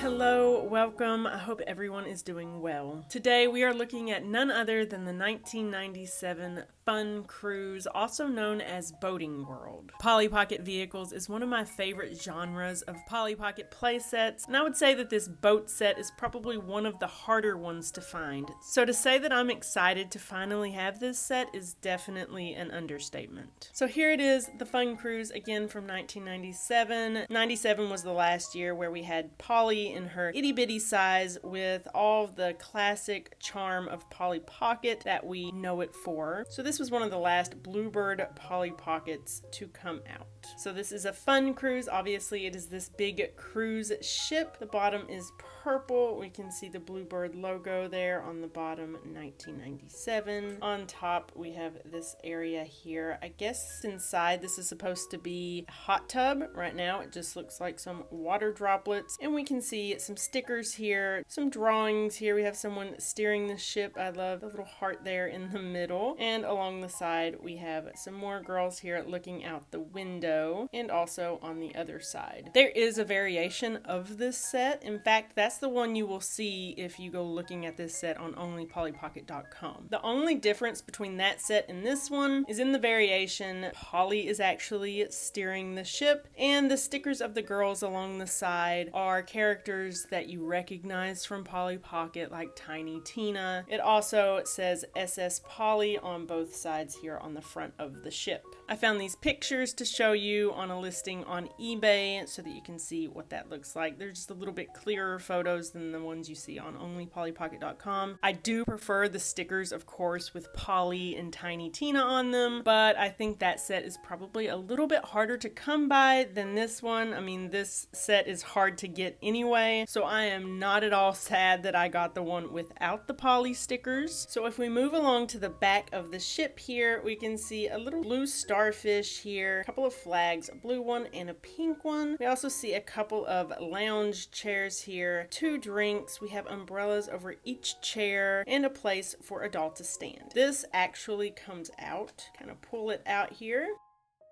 Hello, welcome. I hope everyone is doing well. Today we are looking at none other than the 1997 Fun Cruise, also known as Boating World. Polly Pocket Vehicles is one of my favorite genres of Polly Pocket playsets, and I would say that this boat set is probably one of the harder ones to find. So to say that I'm excited to finally have this set is definitely an understatement. So here it is, the Fun Cruise, again from 1997. 97 was the last year where we had Polly in her itty bitty size with all of the classic charm of Polly Pocket that we know it for. So this was one of the last Bluebird Polly Pockets to come out. So this is a Fun Cruise. Obviously it is this big cruise ship. The bottom is purple. We can see the Bluebird logo there on the bottom, 1997. On top we have this area here. I guess inside this is supposed to be a hot tub. Right now it just looks like some water droplets, and we can see some stickers here, some drawings here. We have someone steering the ship. I love the little heart there in the middle, and along the side we have some more girls here looking out the window, and also on the other side. There is a variation of this set. In fact, that's the one you will see if you go looking at this set on onlypollypocket.com. The only difference between that set and this one is in the variation. Polly is actually steering the ship, and the stickers of the girls along the side are characters that you recognize from Polly Pocket, like Tiny Tina. It also says SS Polly on both sides here on the front of the ship. I found these pictures to show you on a listing on eBay so that you can see what that looks like. They're just a little bit clearer photos than the ones you see on onlypollypocket.com. I do prefer the stickers, of course, with Polly and Tiny Tina on them, but I think that set is probably a little bit harder to come by than this one. I mean, this set is hard to get anyway, so I am not at all sad that I got the one without the Polly stickers. So if we move along to the back of the ship here, we can see a little blue starfish here, a couple of flags, a blue one and a pink one. We also see a couple of lounge chairs here, 2 drinks, we have umbrellas over each chair, and a place for a doll to stand. This actually comes out, kind of pull it out here,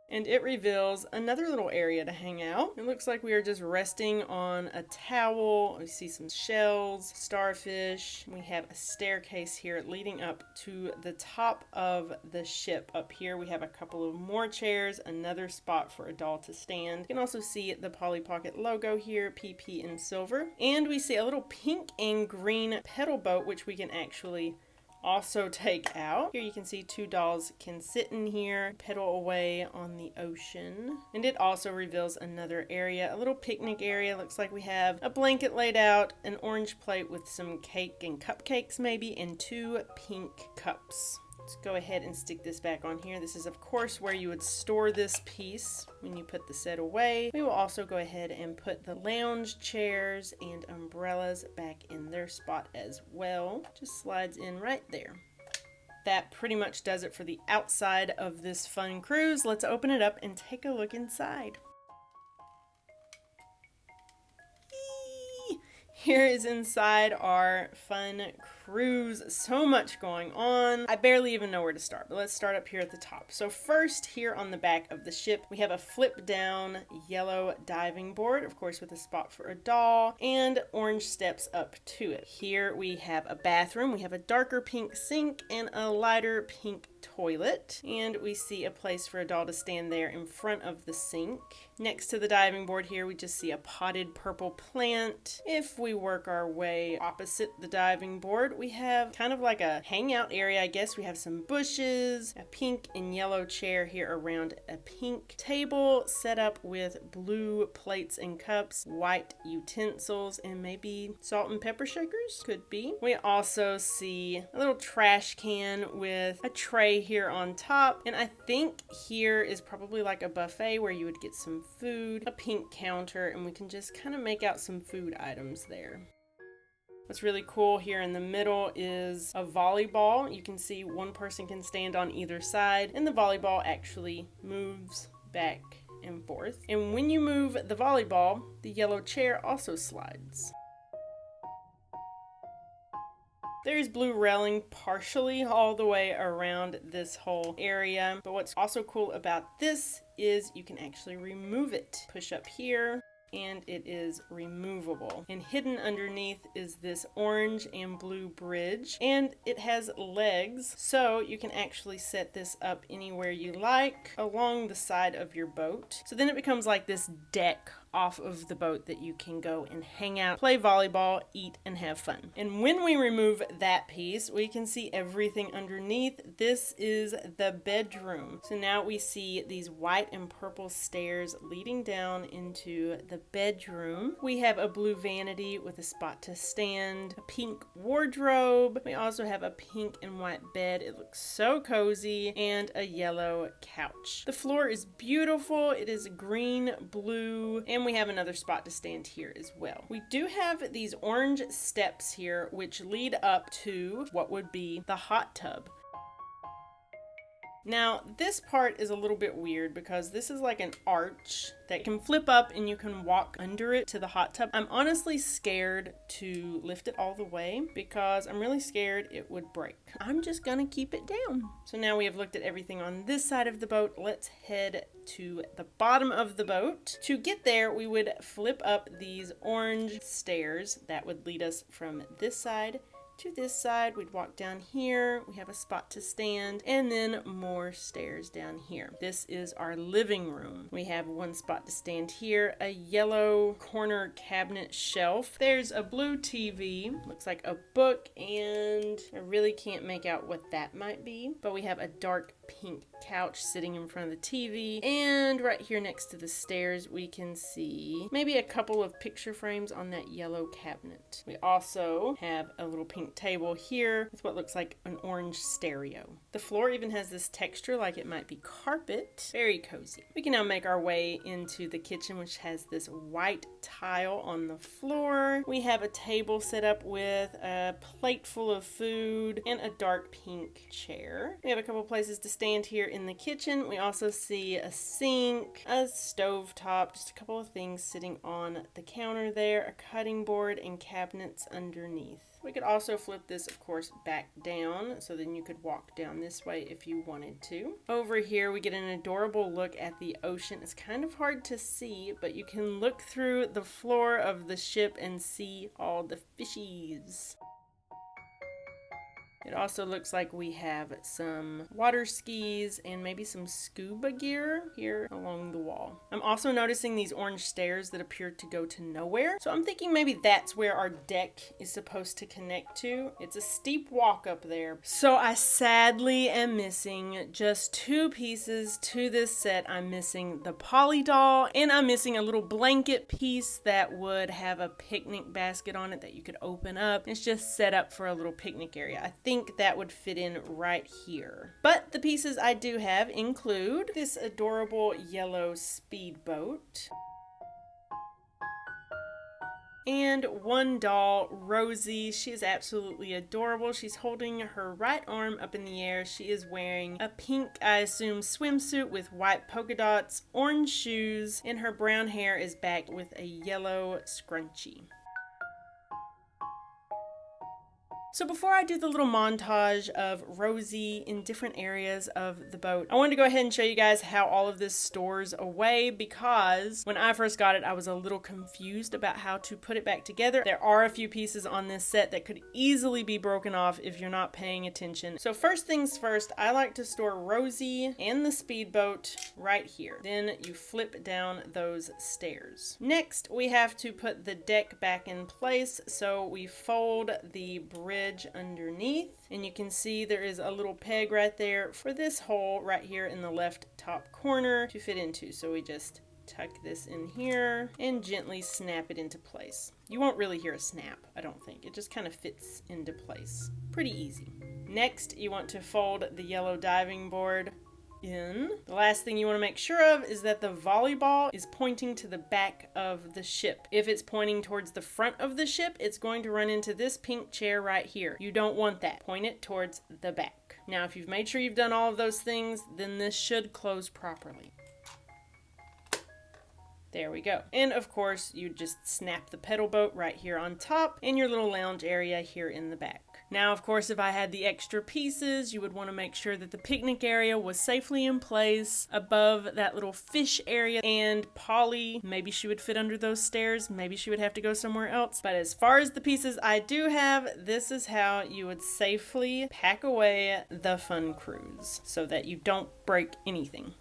and it reveals another little area to hang out. It looks like we are just resting on a towel. We see some shells, starfish. We have a staircase here leading up to the top of the ship. Up here we have a couple of more chairs, another spot for a doll to stand. You can also see the Polly Pocket logo here, PP in silver. And we see a little pink and green pedal boat, which we can actually also take out. Here you can see 2 dolls can sit in here, pedal away on the ocean. And it also reveals another area, a little picnic area. Looks like we have a blanket laid out, an orange plate with some cake and cupcakes maybe, and 2 pink cups. Let's go ahead and stick this back on here. This is of course where you would store this piece when you put the set away. We will also go ahead and put the lounge chairs and umbrellas back in their spot as well. Just slides in right there. That pretty much does it for the outside of this Fun Cruise. Let's open it up and take a look inside. Here is inside our Fun Cruise. So much going on. I barely even know where to start, but let's start up here at the top. So first, here on the back of the ship, we have a flip down yellow diving board, of course with a spot for a doll, and orange steps up to it. Here we have a bathroom. We have a darker pink sink and a lighter pink toilet, and we see a place for a doll to stand there in front of the sink. Next to the diving board here, we just see a potted purple plant. If we work our way opposite the diving board, we have kind of like a hangout area, I guess. We have some bushes, a pink and yellow chair here around a pink table set up with blue plates and cups, white utensils, and maybe salt and pepper shakers? Could be. We also see a little trash can with a tray here on top, and I think here is probably like a buffet where you would get some food, a pink counter, and we can just kind of make out some food items there. What's really cool here in the middle is a volleyball. You can see one person can stand on either side, and the volleyball actually moves back and forth. And when you move the volleyball, the yellow chair also slides. There's blue railing partially all the way around this whole area, but what's also cool about this is you can actually remove it. Push up here, and it is removable. And hidden underneath is this orange and blue bridge, and it has legs, so you can actually set this up anywhere you like along the side of your boat. So then it becomes like this deck off of the boat that you can go and hang out, play volleyball, eat, and have fun. And when we remove that piece, we can see everything underneath. This is the bedroom. So now we see these white and purple stairs leading down into the bedroom. We have a blue vanity with a spot to stand, a pink wardrobe. We also have a pink and white bed. It looks so cozy, and a yellow couch. The floor is beautiful. It is green, blue, and we have another spot to stand here as well. We do have these orange steps here which lead up to what would be the hot tub. Now, this part is a little bit weird because this is like an arch that can flip up and you can walk under it to the hot tub. I'm honestly scared to lift it all the way because I'm really scared it would break. I'm just gonna keep it down. So now we have looked at everything on this side of the boat. Let's head to the bottom of the boat. To get there, we would flip up these orange stairs that would lead us from this side to this side. We'd walk down here, we have a spot to stand, and then more stairs down here. This is our living room. We have one spot to stand here, a yellow corner cabinet shelf. There's a blue TV, looks like a book, and I really can't make out what that might be, but we have a dark pink couch sitting in front of the TV, and right here next to the stairs we can see maybe a couple of picture frames on that yellow cabinet. We also have a little pink table here with what looks like an orange stereo. The floor even has this texture like it might be carpet. Very cozy. We can now make our way into the kitchen, which has this white tile on the floor. We have a table set up with a plate full of food and a dark pink chair. We have a couple places to stand here in the kitchen. We also see a sink, a stove top, just a couple of things sitting on the counter there, a cutting board, and cabinets underneath. We could also flip this, of course, back down, so then you could walk down this way if you wanted to. Over here, we get an adorable look at the ocean. It's kind of hard to see, but you can look through the floor of the ship and see all the fishies. It also looks like we have some water skis and maybe some scuba gear here along the wall. I'm also noticing these orange stairs that appear to go to nowhere. So I'm thinking maybe that's where our deck is supposed to connect to. It's a steep walk up there. So I sadly am missing just two pieces to this set. I'm missing the Polly doll, and I'm missing a little blanket piece that would have a picnic basket on it that you could open up. It's just set up for a little picnic area. I think that would fit in right here. But the pieces I do have include this adorable yellow speedboat, and one doll, Rosie. She is absolutely adorable. She's holding her right arm up in the air. She is wearing a pink, I assume, swimsuit with white polka dots, orange shoes, and her brown hair is backed with a yellow scrunchie. So before I do the little montage of Rosie in different areas of the boat, I wanted to go ahead and show you guys how all of this stores away, because when I first got it, I was a little confused about how to put it back together. There are a few pieces on this set that could easily be broken off if you're not paying attention. So first things first, I like to store Rosie and the speedboat right here. Then you flip down those stairs. Next, we have to put the deck back in place, so we fold the bridge underneath, and you can see there is a little peg right there for this hole right here in the left top corner to fit into. So we just tuck this in here and gently snap it into place. You won't really hear a snap, I don't think. It just kind of fits into place. Pretty easy. Next, you want to fold the yellow diving board in. The last thing you want to make sure of is that the volleyball is pointing to the back of the ship. If it's pointing towards the front of the ship, it's going to run into this pink chair right here. You don't want that. Point it towards the back. Now, if you've made sure you've done all of those things, then this should close properly. There we go. And of course, you just snap the pedal boat right here on top and your little lounge area here in the back. Now, of course, if I had the extra pieces, you would want to make sure that the picnic area was safely in place above that little fish area. And Polly, maybe she would fit under those stairs. Maybe she would have to go somewhere else. But as far as the pieces I do have, this is how you would safely pack away the Fun Cruise so that you don't break anything.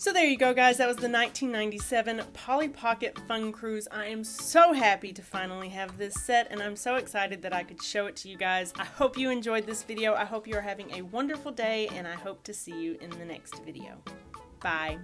So there you go, guys. That was the 1997 Polly Pocket Fun Cruise. I am so happy to finally have this set, and I'm so excited that I could show it to you guys. I hope you enjoyed this video. I hope you are having a wonderful day, and I hope to see you in the next video. Bye.